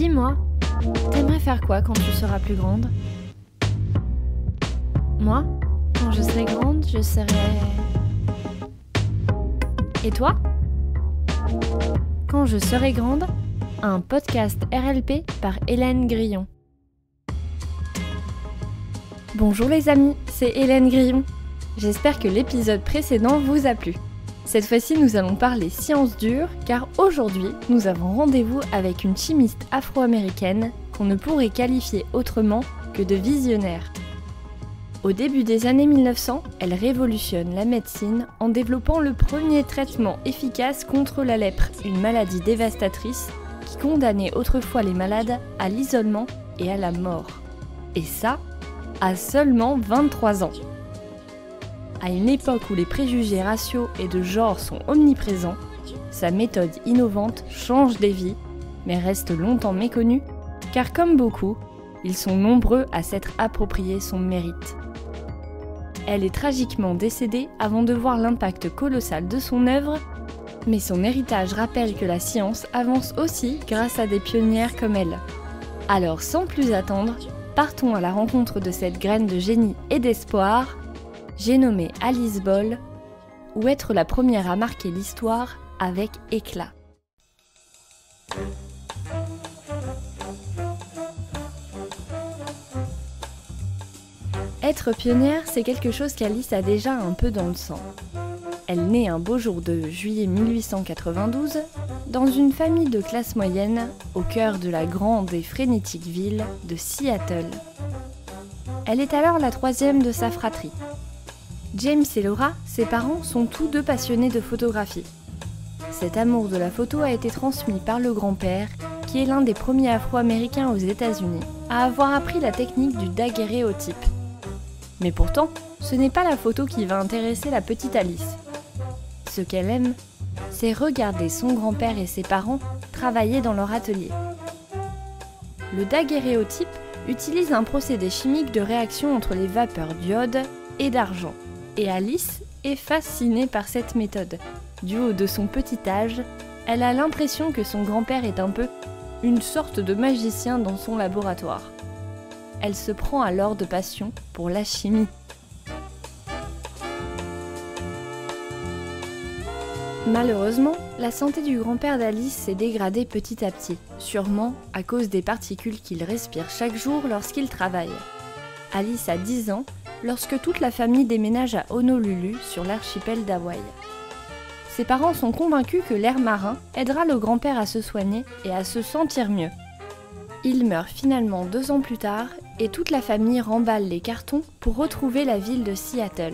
Dis-moi, t'aimerais faire quoi quand tu seras plus grande ? Moi, quand je serai grande, je serai... Et toi ? Quand je serai grande, un podcast RLP par Hélène Grillon. Bonjour les amis, c'est Hélène Grillon. J'espère que l'épisode précédent vous a plu. Cette fois-ci, nous allons parler sciences dures, car aujourd'hui, nous avons rendez-vous avec une chimiste afro-américaine qu'on ne pourrait qualifier autrement que de visionnaire. Au début des années 1900, elle révolutionne la médecine en développant le premier traitement efficace contre la lèpre, une maladie dévastatrice qui condamnait autrefois les malades à l'isolement et à la mort. Et ça, à seulement 23 ans. À une époque où les préjugés raciaux et de genre sont omniprésents, sa méthode innovante change des vies, mais reste longtemps méconnue, car comme beaucoup, ils sont nombreux à s'être approprié son mérite. Elle est tragiquement décédée avant de voir l'impact colossal de son œuvre, mais son héritage rappelle que la science avance aussi grâce à des pionnières comme elle. Alors sans plus attendre, partons à la rencontre de cette graine de génie et d'espoir. J'ai nommé Alice Ball, ou être la première à marquer l'histoire avec éclat. Être pionnière, c'est quelque chose qu'Alice a déjà un peu dans le sang. Elle naît un beau jour de juillet 1892 dans une famille de classe moyenne au cœur de la grande et frénétique ville de Seattle. Elle est alors la troisième de sa fratrie. James et Laura, ses parents, sont tous deux passionnés de photographie. Cet amour de la photo a été transmis par le grand-père, qui est l'un des premiers Afro-Américains aux États-Unis à avoir appris la technique du daguerréotype. Mais pourtant, ce n'est pas la photo qui va intéresser la petite Alice. Ce qu'elle aime, c'est regarder son grand-père et ses parents travailler dans leur atelier. Le daguerréotype utilise un procédé chimique de réaction entre les vapeurs d'iode et d'argent. Et Alice est fascinée par cette méthode. Du haut de son petit âge, elle a l'impression que son grand-père est un peu une sorte de magicien dans son laboratoire. Elle se prend alors de passion pour la chimie. Malheureusement, la santé du grand-père d'Alice s'est dégradée petit à petit, sûrement à cause des particules qu'il respire chaque jour lorsqu'il travaille. Alice a 10 ans lorsque toute la famille déménage à Honolulu sur l'archipel d'Hawaï. Ses parents sont convaincus que l'air marin aidera le grand-père à se soigner et à se sentir mieux. Il meurt finalement 2 ans plus tard et toute la famille remballe les cartons pour retrouver la ville de Seattle.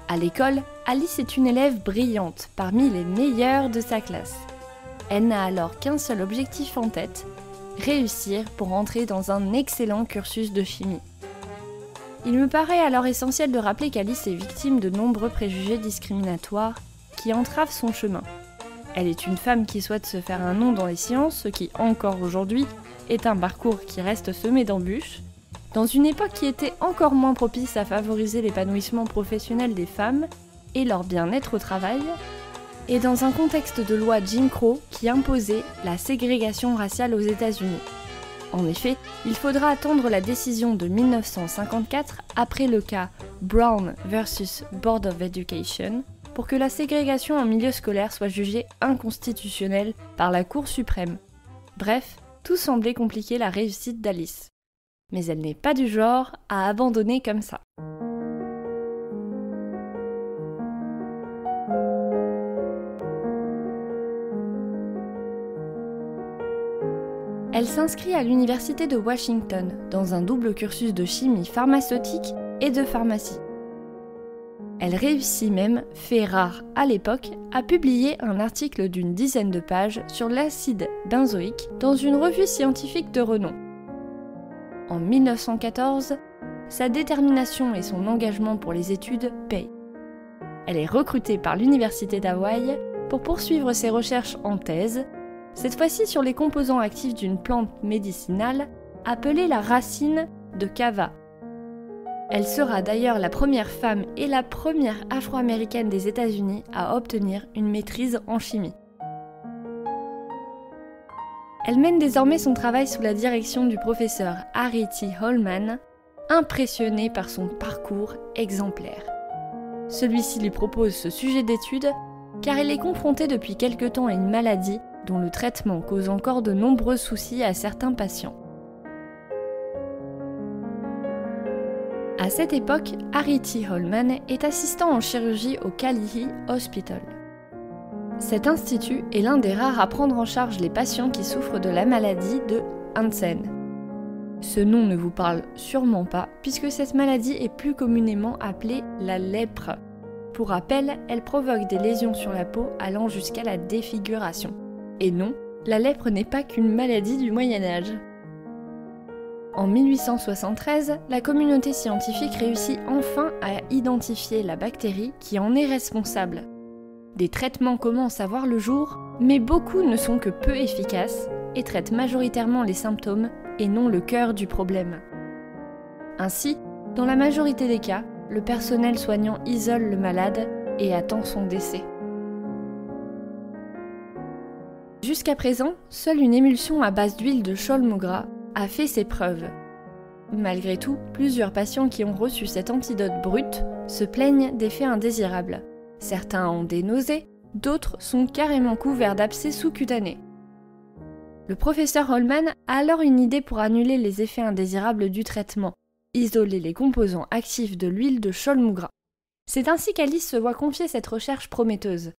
À l'école, Alice est une élève brillante, parmi les meilleures de sa classe. Elle n'a alors qu'un seul objectif en tête, réussir pour entrer dans un excellent cursus de chimie. Il me paraît alors essentiel de rappeler qu'Alice est victime de nombreux préjugés discriminatoires qui entravent son chemin. Elle est une femme qui souhaite se faire un nom dans les sciences, ce qui, encore aujourd'hui, est un parcours qui reste semé d'embûches, dans une époque qui était encore moins propice à favoriser l'épanouissement professionnel des femmes et leur bien-être au travail, et dans un contexte de loi Jim Crow qui imposait la ségrégation raciale aux États-Unis. En effet, il faudra attendre la décision de 1954, après le cas Brown vs Board of Education, pour que la ségrégation en milieu scolaire soit jugée inconstitutionnelle par la Cour suprême. Bref, tout semblait compliquer la réussite d'Alice. Mais elle n'est pas du genre à abandonner comme ça. Elle s'inscrit à l'université de Washington dans un double cursus de chimie pharmaceutique et de pharmacie. Elle réussit même, fait rare à l'époque, à publier un article d'une dizaine de pages sur l'acide benzoïque dans une revue scientifique de renom. En 1914, sa détermination et son engagement pour les études payent. Elle est recrutée par l'université d'Hawaï pour poursuivre ses recherches en thèse, cette fois-ci sur les composants actifs d'une plante médicinale appelée la racine de kava. Elle sera d'ailleurs la première femme et la première afro-américaine des États-Unis à obtenir une maîtrise en chimie. Elle mène désormais son travail sous la direction du professeur Harry T. Holman, impressionné par son parcours exemplaire. Celui-ci lui propose ce sujet d'étude car elle est confrontée depuis quelque temps à une maladie dont le traitement cause encore de nombreux soucis à certains patients. À cette époque, Harry T. Holman est assistant en chirurgie au Kalihi Hospital. Cet institut est l'un des rares à prendre en charge les patients qui souffrent de la maladie de Hansen. Ce nom ne vous parle sûrement pas, puisque cette maladie est plus communément appelée la lèpre. Pour rappel, elle provoque des lésions sur la peau allant jusqu'à la défiguration. Et non, la lèpre n'est pas qu'une maladie du Moyen-Âge. En 1873, la communauté scientifique réussit enfin à identifier la bactérie qui en est responsable. Des traitements commencent à voir le jour, mais beaucoup ne sont que peu efficaces et traitent majoritairement les symptômes et non le cœur du problème. Ainsi, dans la majorité des cas, le personnel soignant isole le malade et attend son décès. Jusqu'à présent, seule une émulsion à base d'huile de Cholmu gras a fait ses preuves. Malgré tout, plusieurs patients qui ont reçu cet antidote brut se plaignent d'effets indésirables. Certains ont des nausées, d'autres sont carrément couverts d'abcès sous-cutanés. Le professeur Holman a alors une idée pour annuler les effets indésirables du traitement, isoler les composants actifs de l'huile de Cholmu gras. C'est ainsi qu'Alice se voit confier cette recherche prometteuse.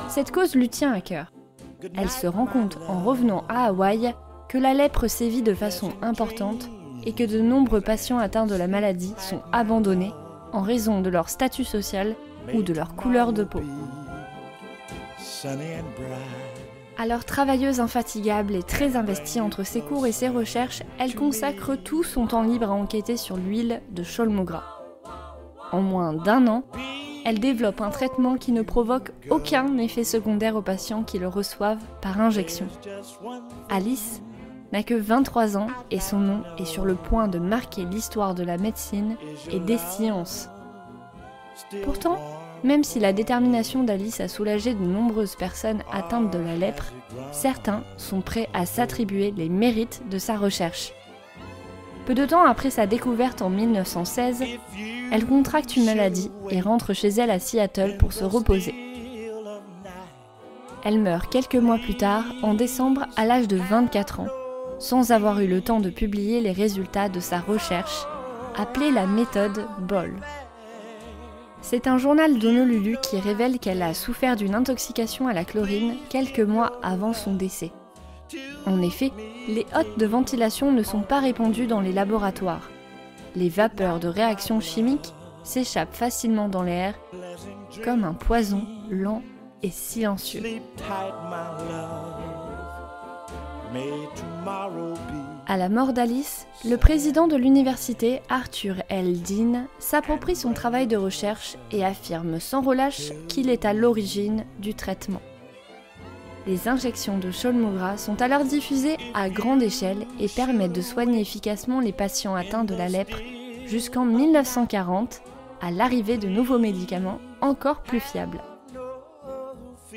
Cette cause lui tient à cœur. Elle se rend compte en revenant à Hawaï que la lèpre sévit de façon importante et que de nombreux patients atteints de la maladie sont abandonnés en raison de leur statut social ou de leur couleur de peau. Alors travailleuse infatigable et très investie entre ses cours et ses recherches, elle consacre tout son temps libre à enquêter sur l'huile de Cholmu gras. En moins d'1 an, elle développe un traitement qui ne provoque aucun effet secondaire aux patients qui le reçoivent par injection. Alice n'a que 23 ans et son nom est sur le point de marquer l'histoire de la médecine et des sciences. Pourtant, même si la détermination d'Alice a soulagé de nombreuses personnes atteintes de la lèpre, certains sont prêts à s'attribuer les mérites de sa recherche. Peu de temps après sa découverte en 1916, elle contracte une maladie et rentre chez elle à Seattle pour se reposer. Elle meurt quelques mois plus tard, en décembre, à l'âge de 24 ans, sans avoir eu le temps de publier les résultats de sa recherche, appelée la méthode Boll. C'est un journal d'Honolulu qui révèle qu'elle a souffert d'une intoxication à la chlorine quelques mois avant son décès. En effet, les hottes de ventilation ne sont pas répandues dans les laboratoires. Les vapeurs de réactions chimiques s'échappent facilement dans l'air, comme un poison lent et silencieux. À la mort d'Alice, le président de l'université, Arthur L. Dean, s'approprie son travail de recherche et affirme sans relâche qu'il est à l'origine du traitement. Les injections de Cholmu gras sont alors diffusées à grande échelle et permettent de soigner efficacement les patients atteints de la lèpre jusqu'en 1940, à l'arrivée de nouveaux médicaments encore plus fiables.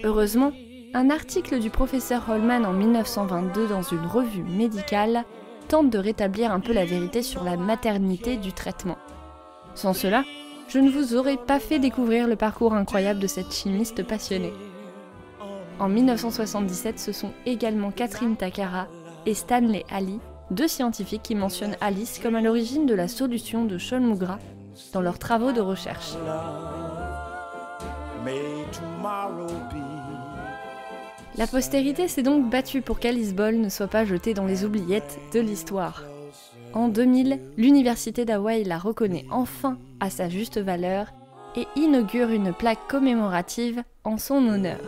Heureusement, un article du professeur Holman en 1922 dans une revue médicale tente de rétablir un peu la vérité sur la maternité du traitement. Sans cela, je ne vous aurais pas fait découvrir le parcours incroyable de cette chimiste passionnée. En 1977, ce sont également Catherine Takara et Stanley Halley, deux scientifiques qui mentionnent Alice comme à l'origine de la solution de Cholmu gras dans leurs travaux de recherche. La postérité s'est donc battue pour qu'Alice Boll ne soit pas jetée dans les oubliettes de l'histoire. En 2000, l'Université d'Hawaï la reconnaît enfin à sa juste valeur et inaugure une plaque commémorative en son honneur.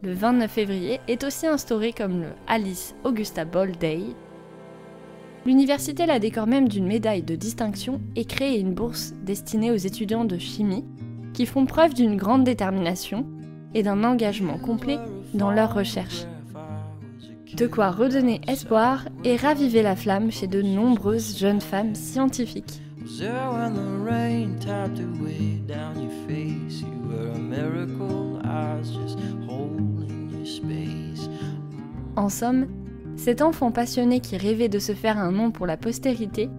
Le 29 février est aussi instauré comme le Alice Augusta Boll Day. L'université la décore même d'une médaille de distinction et crée une bourse destinée aux étudiants de chimie qui font preuve d'une grande détermination et d'un engagement complet dans leurs recherches. De quoi redonner espoir et raviver la flamme chez de nombreuses jeunes femmes scientifiques. En somme, cet enfant passionné qui rêvait de se faire un nom pour la postérité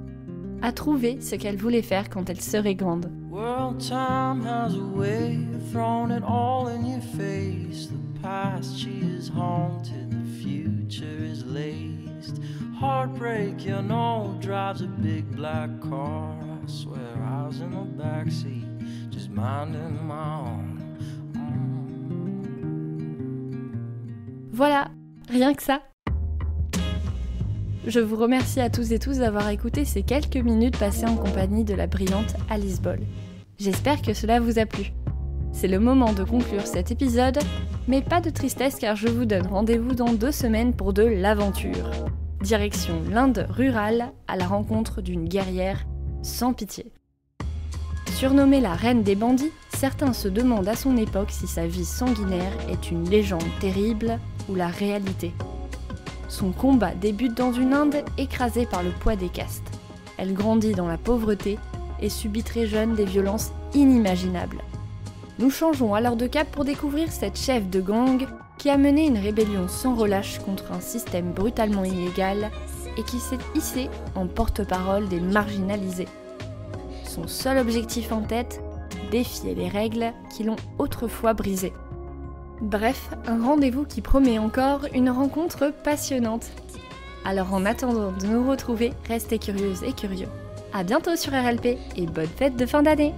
a trouvé ce qu'elle voulait faire quand elle serait grande. World time has a way of throwing it all in your face. The past, she is haunted, the future is laced. Heartbreak, you know, drives a big black car. I swear I was in the backseat, just minding my own. Voilà, rien que ça. Je vous remercie à tous et tous d'avoir écouté ces quelques minutes passées en compagnie de la brillante Alice Ball. J'espère que cela vous a plu. C'est le moment de conclure cet épisode, mais pas de tristesse car je vous donne rendez-vous dans 2 semaines pour de l'aventure. Direction l'Inde rurale à la rencontre d'une guerrière sans pitié. Surnommée la reine des bandits, certains se demandent à son époque si sa vie sanguinaire est une légende terrible ou la réalité. Son combat débute dans une Inde écrasée par le poids des castes. Elle grandit dans la pauvreté et subit très jeune des violences inimaginables. Nous changeons alors de cap pour découvrir cette chef de gang qui a mené une rébellion sans relâche contre un système brutalement illégal et qui s'est hissée en porte-parole des marginalisés. Son seul objectif en tête, défier les règles qui l'ont autrefois brisée. Bref, un rendez-vous qui promet encore une rencontre passionnante. Alors en attendant de nous retrouver, restez curieuses et curieux. À bientôt sur RLP et bonne fête de fin d'année!